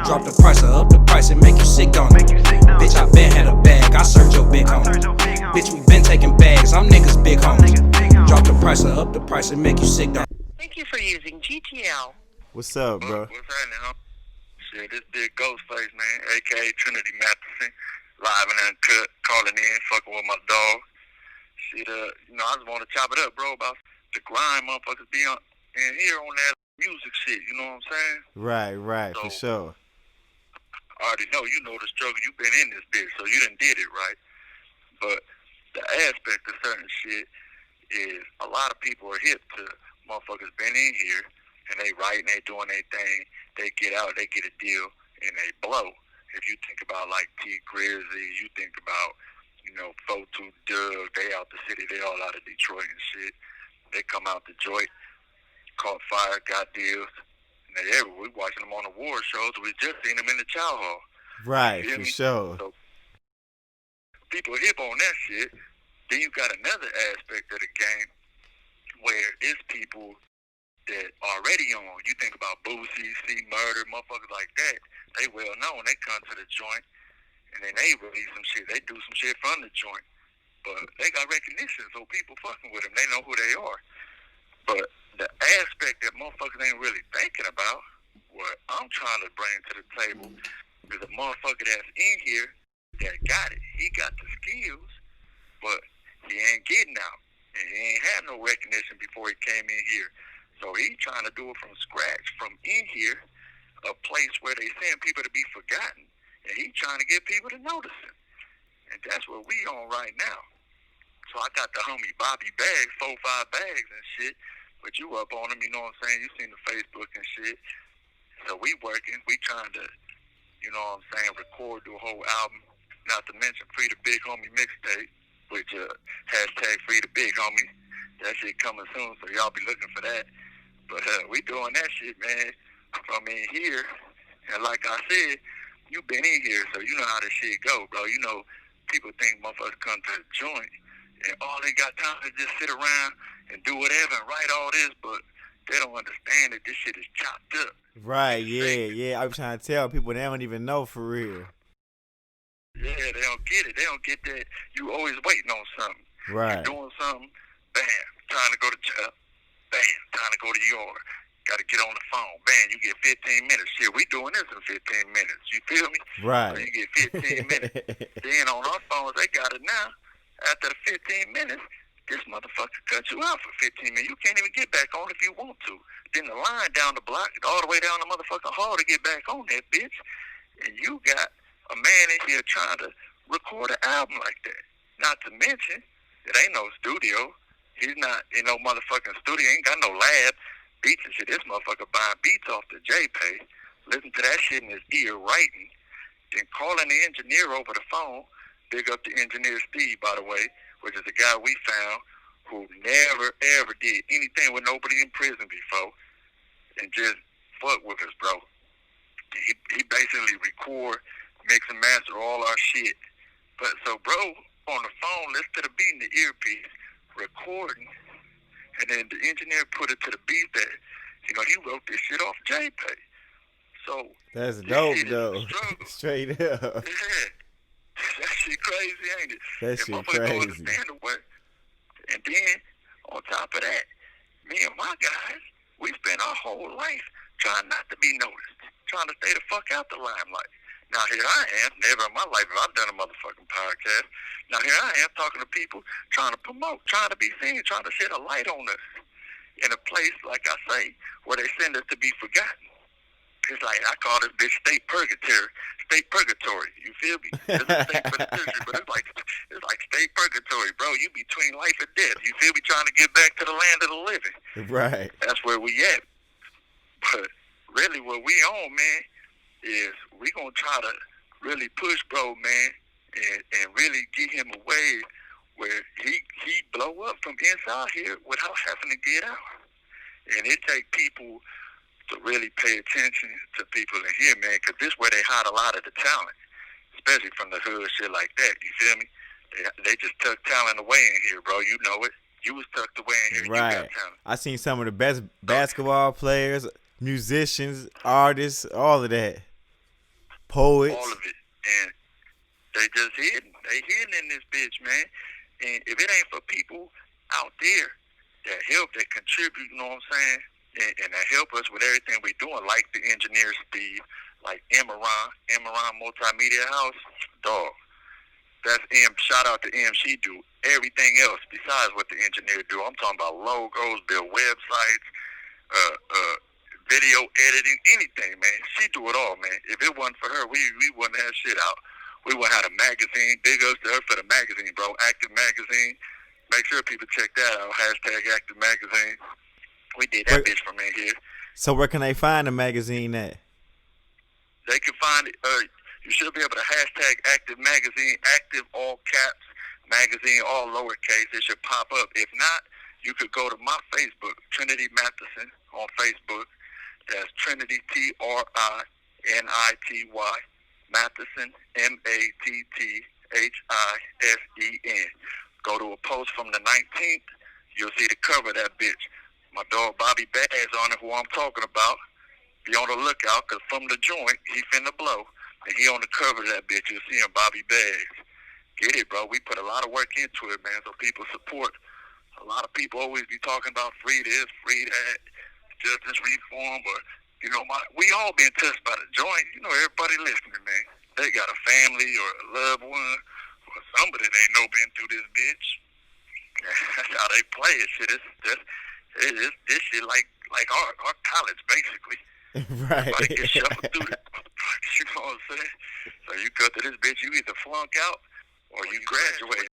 Drop the price or up the price and make you sick, don't it? Bitch, I been had a bag, I served your big homie. Bitch, we been taking bags, I'm niggas big homies. Drop the price or up the price and make you sick, don't it? Thank you for using GTL. What's up, bro? What's happening, huh? Shit, this big Ghostface, man, a.k.a. Trinity Matheson, live and uncut, calling in, fucking with my dog. Shit, I just want to chop it up, bro, about the grind motherfuckers be on in here on that music shit, you know what I'm saying? Right, So, for sure. I already know, you know the struggle, you been in this bitch, so you done did it, right? But the aspect of certain shit is a lot of people are hip to motherfuckers been in here, and they writing, they doing their thing, they get out, they get a deal, and they blow. If you think about like T Grizzly, you think about, 4-2 Doug, they out the city, they all out of Detroit and shit. They come out Detroit, caught fire, got deals, and they everywhere. We watching them on the war shows, we just seen them in the chow hall. Right, You for hear me? sure. So people are hip on that shit. Then you got another aspect of the game where it's people that already on. You think about Boosie, C Murder, motherfuckers like that. They well known. They come to the joint and then they release some shit. They do some shit from the joint. But they got recognition, so people fucking with them. They know who they are. But the aspect that motherfuckers ain't really thinking about, what I'm trying to bring to the table, is a motherfucker that's in here that got it. He got the skills, but he ain't getting out. And he ain't had no recognition before he came in here. So he trying to do it from scratch, from in here, a place where they send people to be forgotten. And he trying to get people to notice him. And that's what we on right now. So I got the homie Bobby Bags, 4-5 bags and shit. But you up on him, you know what I'm saying? You seen the Facebook and shit. So we working. We trying to, record, do a whole album. Not to mention Free the Big Homie mixtape, which hashtag Free the Big Homie. That shit coming soon, so y'all be looking for that. But we doing that shit, man, from in here. And like I said, you been in here, so you know how this shit go, bro. You know, people think motherfuckers come to the joint and all they got time to just sit around and do whatever and write all this, but they don't understand that this shit is chopped up. Right, yeah. I'm trying to tell people they don't even know for real. Yeah, they don't get it. They don't get that you always waiting on something. Right. You're doing something, bam, time to go to job, bam, time to go to yard. Got to get on the phone, bam, you get 15 minutes. Shit, we doing this in 15 minutes. You feel me? Right. So you get 15 minutes. Then on our phones, they got it now. After the 15 minutes, this motherfucker cut you out for 15 minutes. You can't even get back on if you want to. Then the line down the block, all the way down the motherfucking hall to get back on that bitch. And you got a man in here trying to record an album like that. Not to mention, it ain't no studio. He's not in no motherfucking studio. Ain't got no lab. Beats and shit. This motherfucker buying beats off the JPay. Listen to that shit in his ear, writing. Then calling the engineer over the phone. Big up to engineer Steve, by the way, which is the guy we found who never, ever did anything with nobody in prison before and just fuck with us, bro. He basically record, mix and master all our shit. But so, bro, on the phone, listen to the beat in the earpiece, recording, and then the engineer put it to the beat that, he wrote this shit off JPay. So that's dope, though. Straight up. Yeah. That shit crazy, ain't it? That shit crazy. And then, on top of that, me and my guys, we spent our whole life trying not to be noticed, trying to stay the fuck out the limelight. Now here I am, never in my life have I done a motherfucking podcast. Now here I am talking to people, trying to promote, trying to be seen, trying to shed a light on us in a place, like I say, where they send us to be forgotten. It's like, I call this bitch state purgatory, you feel me? It's a state penitentiary, but it's like state purgatory, bro. You between life and death, you feel me? Trying to get back to the land of the living. Right. That's where we at. But really what we on, man, is we gonna try to really push bro, man, and really get him a way where he blow up from inside here without having to get out. And it take people to really pay attention to people in here, man, because this is where they hide a lot of the talent, especially from the hood, shit like that. You feel me? They just tuck talent away in here, bro. You know it. You was tucked away in here. Right. You got talent. I seen some of the best basketball players, musicians, artists, all of that. Poets. all of it, and they just hidden. They hidden in this bitch, man. And if it ain't for people out there that help, that contribute, you know what I'm saying, and that help us with everything we're doing, like the engineer Steve, like Amaran Multimedia House, dog. That's M. Shout out to M. She do everything else besides what the engineer do. I'm talking about logos, build websites, video editing, anything, man. She do it all, man. If it wasn't for her, we wouldn't have shit out. We wouldn't have a magazine. Big ups to her for the magazine, bro. Active Magazine. Make sure people check that out. Hashtag Active Magazine. We did that bitch from in here. So where can they find the magazine at? They can find it. You should be able to hashtag Active Magazine, active all caps, magazine all lowercase. It should pop up. If not, you could go to my Facebook, Trinity Matheson on Facebook. That's Trinity Trinity Matheson Matthisson. Go to a post from the 19th. You'll see the cover of that bitch. My dog Bobby Bags on it, who I'm talking about. Be on the lookout, because from the joint, he finna blow. And he on the cover of that bitch. You'll see him, Bobby Bags. Get it, bro. We put a lot of work into it, man, so people support. A lot of people always be talking about free this, free that, justice reform, but, you know, we all been touched by the joint. You know, everybody listening, man. They got a family or a loved one or somebody they know been through this bitch. That's how they play it. Shit, this shit like our college, basically. Right. Everybody get shuffled through this. You know what I'm saying? So you go to this bitch, you either flunk out or you graduate.